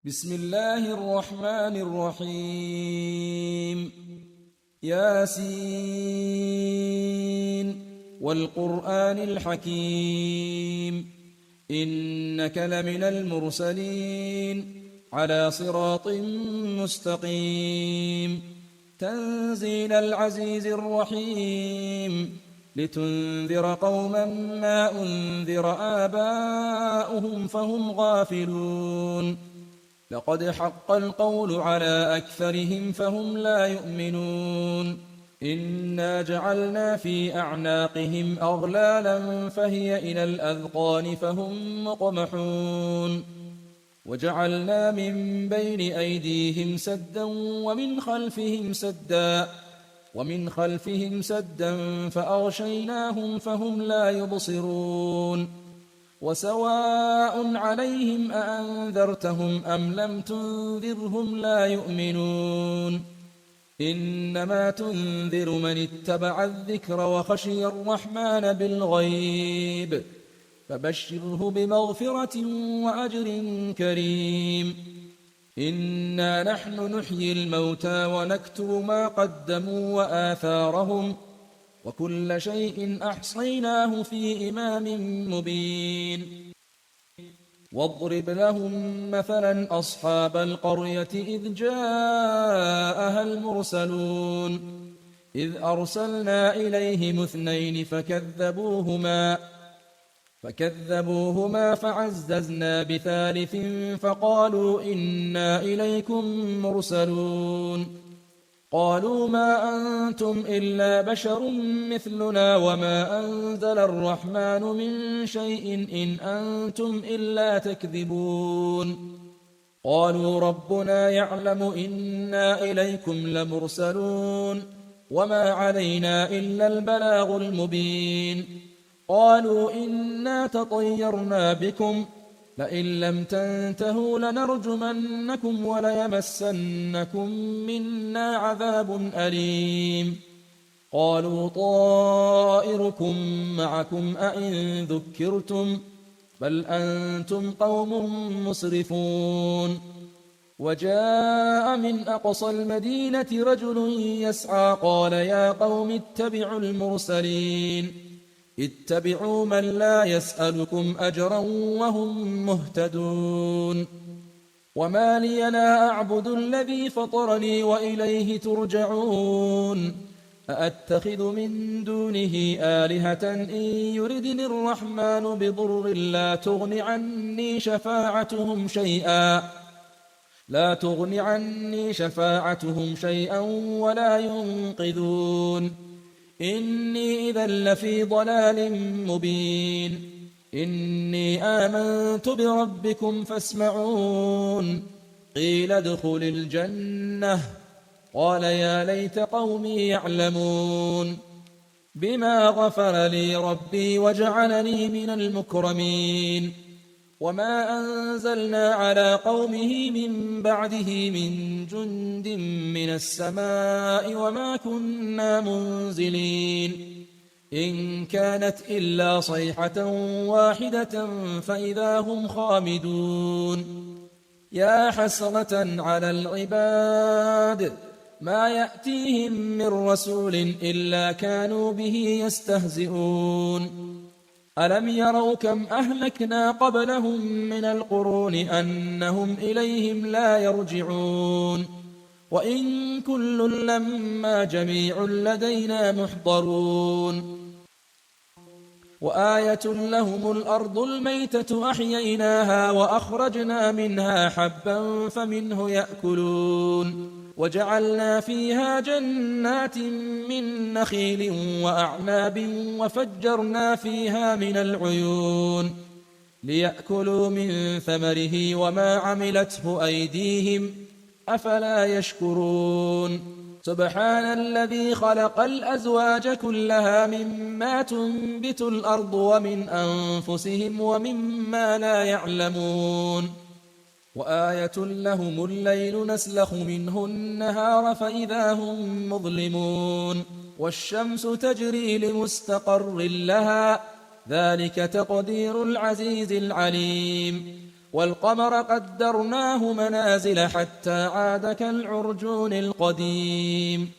بسم الله الرحمن الرحيم ياسين والقرآن الحكيم إنك لمن المرسلين على صراط مستقيم تنزيل العزيز الرحيم لتنذر قوما ما أنذر آباؤهم فهم غافلون لقد حق القول على أكثرهم فهم لا يؤمنون إنا جعلنا في أعناقهم أغلالا فهي إلى الأذقان فهم مقمحون وجعلنا من بين أيديهم سدا ومن خلفهم سدا فأغشيناهم فهم لا يبصرون وسواء عليهم أأنذرتهم أم لم تنذرهم لا يؤمنون إنما تنذر من اتبع الذكر وخشي الرحمن بالغيب فبشره بمغفرة وأجر كريم إنا نحن نحيي الموتى ونكتب ما قدموا وآثارهم وكل شيء أحصيناه في إمام مبين واضرب لهم مثلا أصحاب القرية إذ جاءها المرسلون إذ أرسلنا إليهم اثنين فكذبوهما فعززنا بثالث فقالوا إنا إليكم مرسلون قالوا ما أنتم إلا بشر مثلنا وما أنزل الرحمن من شيء إن أنتم إلا تكذبون قالوا ربنا يعلم إنا إليكم لمرسلون وما علينا إلا البلاغ المبين قالوا إنا تطيرنا بكم لئن لم تنتهوا لنرجمنكم وليمسنكم منا عذاب أليم قالوا طائركم معكم أئن ذكرتم بل أنتم قوم مسرفون وجاء من أقصى المدينة رجل يسعى قال يا قوم اتبعوا المرسلين اتبعوا من لا يسألكم أجرا وهم مهتدون وما لي لا أعبد الذي فطرني وإليه ترجعون أأتخذ من دونه آلهة إن يردني الرحمن بضر لا تغن عني شفاعتهم شيئا ولا ينقذون إني إذا لفي ضلال مبين إني آمنت بربكم فاسمعون قيل ادخل الجنة قال يا ليت قومي يعلمون بما غفر لي ربي وجعلني من المكرمين وما أنزلنا على قومه من بعده من جند من السماء وما كنا منزلين إن كانت إلا صيحة واحدة فإذا هم خامدون يا حسرة على العباد ما يأتيهم من رسول إلا كانوا به يستهزئون ألم يروا كم أهلكنا قبلهم من القرون أنهم إليهم لا يرجعون وإن كل لما جميع لدينا محضرون وآية لهم الأرض الميتة أحييناها وأخرجنا منها حبا فمنه يأكلون وجعلنا فيها جنات من نخيل وأعناب وفجرنا فيها من العيون ليأكلوا من ثمره وما عملته أيديهم أفلا يشكرون سبحان الذي خلق الأزواج كلها مما تنبت الأرض ومن أنفسهم ومما لا يعلمون وآية لهم الليل نسلخ منه النهار فإذا هم مظلمون والشمس تجري لمستقر لها ذلك تقدير العزيز العليم والقمر قدرناه منازل حتى عاد كالعرجون القديم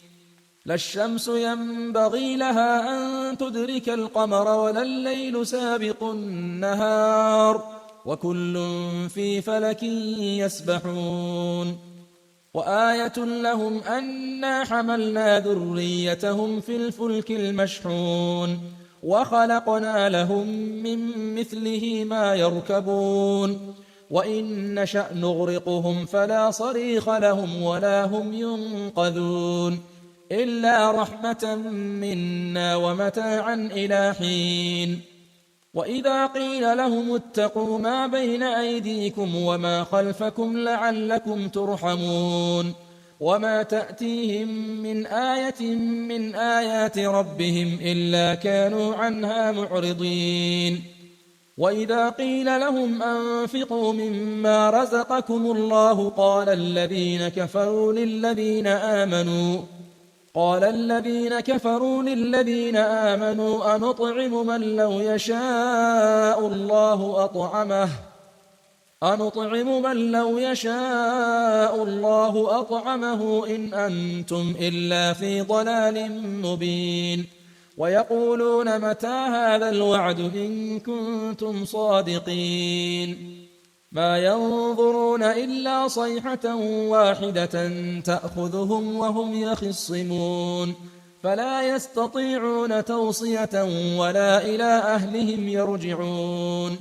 لا الشمس ينبغي لها أن تدرك القمر ولا الليل سابق النهار وكل في فلك يسبحون وآية لهم أنا حملنا ذريتهم في الفلك المشحون وخلقنا لهم من مثله ما يركبون وإن نشأ نغرقهم فلا صريخ لهم ولا هم ينقذون إلا رحمة منا ومتاعا إلى حين وإذا قيل لهم اتقوا ما بين أيديكم وما خلفكم لعلكم ترحمون وما تأتيهم من آية من آيات ربهم إلا كانوا عنها معرضين وإذا قيل لهم أنفقوا مما رزقكم الله قال الذين كفروا للذين آمنوا أنطعم من لو يشاء الله أطعمه إن أنتم إلا في ضلال مبين ويقولون متى هذا الوعد إن كنتم صادقين ما ينظرون إلا صيحة واحدة تأخذهم وهم يخصمون فلا يستطيعون توصية ولا إلى أهلهم يرجعون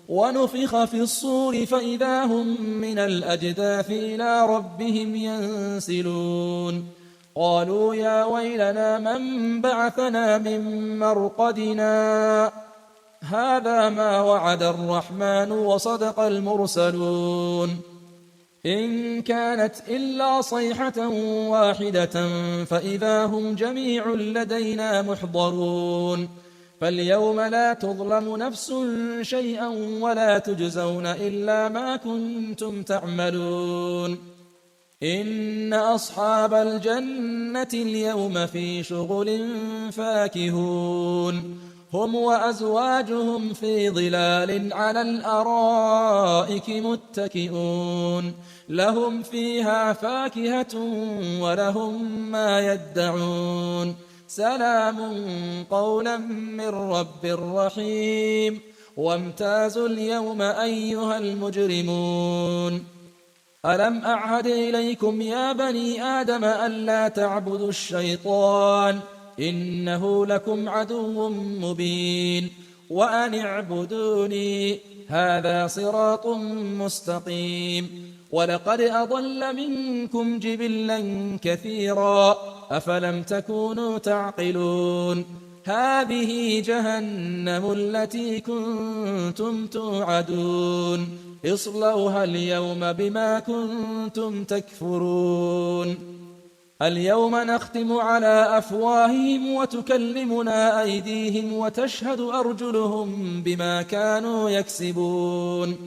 ونفخ في الصور فإذا هم من الأجداث إلى ربهم ينسلون قالوا يا ويلنا من بعثنا من مرقدنا هذا ما وعد الرحمن وصدق المرسلون إن كانت إلا صيحة واحدة فإذا هم جميع لدينا محضرون فاليوم لا تظلم نفس شيئا ولا تجزون إلا ما كنتم تعملون إن أصحاب الجنة اليوم في شغل فاكهون هم وأزواجهم في ظلال على الأرائك متكئون لهم فيها فاكهة ولهم ما يدعون سلام قولا من رب رحيم وامتازوا اليوم أيها المجرمون ألم أعهد إليكم يا بني آدم ألا تعبدوا الشيطان إنه لكم عدو مبين وأن اعبدوني هذا صراط مستقيم ولقد أضل منكم جبلا كثيرا أفلم تكونوا تعقلون هذه جهنم التي كنتم توعدون اصلوها اليوم بما كنتم تكفرون اليوم نختم على أفواههم وتكلمنا أيديهم وتشهد أرجلهم بما كانوا يكسبون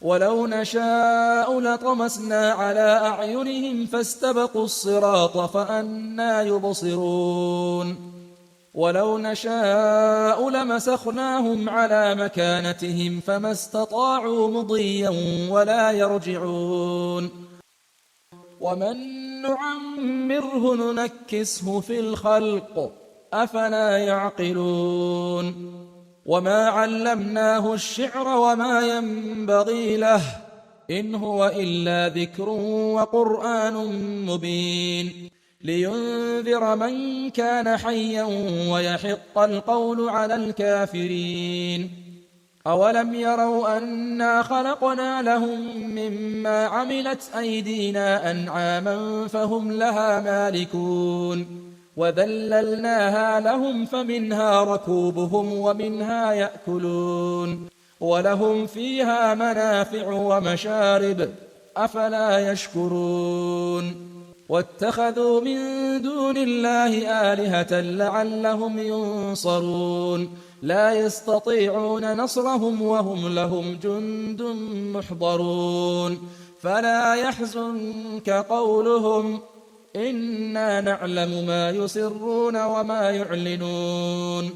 ولو نشاء لطمسنا على أعينهم فاستبقوا الصراط فأنى يبصرون ولو نشاء لمسخناهم على مكانتهم فما استطاعوا مضيا ولا يرجعون ومن نعمره ننكسه في الخلق أفلا يعقلون وما علمناه الشعر وما ينبغي له إن هو إلا ذكر وقرآن مبين لينذر من كان حيا ويحق القول على الكافرين أولم يروا أنا خلقنا لهم مما عملت أيدينا أنعاما فهم لها مالكون وذللناها لهم فمنها ركوبهم ومنها يأكلون ولهم فيها منافع ومشارب أفلا يشكرون واتخذوا من دون الله آلهة لعلهم ينصرون لا يستطيعون نصرهم وهم لهم جند محضرون فلا يحزنك قولهم إنا نعلم ما يسرون وما يعلنون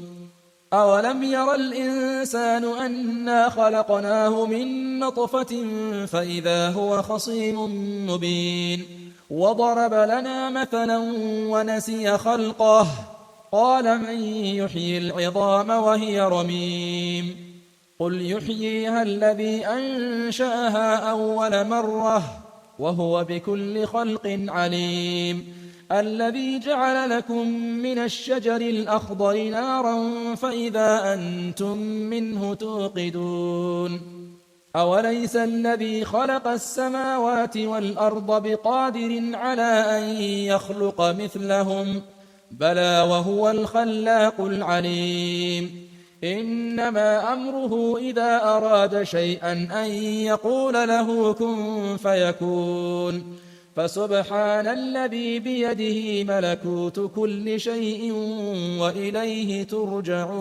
أولم ير الإنسان أنا خلقناه من نطفة فإذا هو خصيم مبين وضرب لنا مثلا ونسي خلقه قال من يحيي العظام وهي رميم قل يحييها الذي أنشأها أول مرة وهو بكل خلق عليم الذي جعل لكم من الشجر الأخضر نارا فإذا أنتم منه توقدون أوليس الذي خلق السماوات والأرض بقادر على أن يخلق مثلهم بلى وهو الخلاق العليم إنما أمره إذا أراد شيئا أن يقول له كن فيكون فسبحان الذي بيده ملكوت كل شيء وإليه ترجعون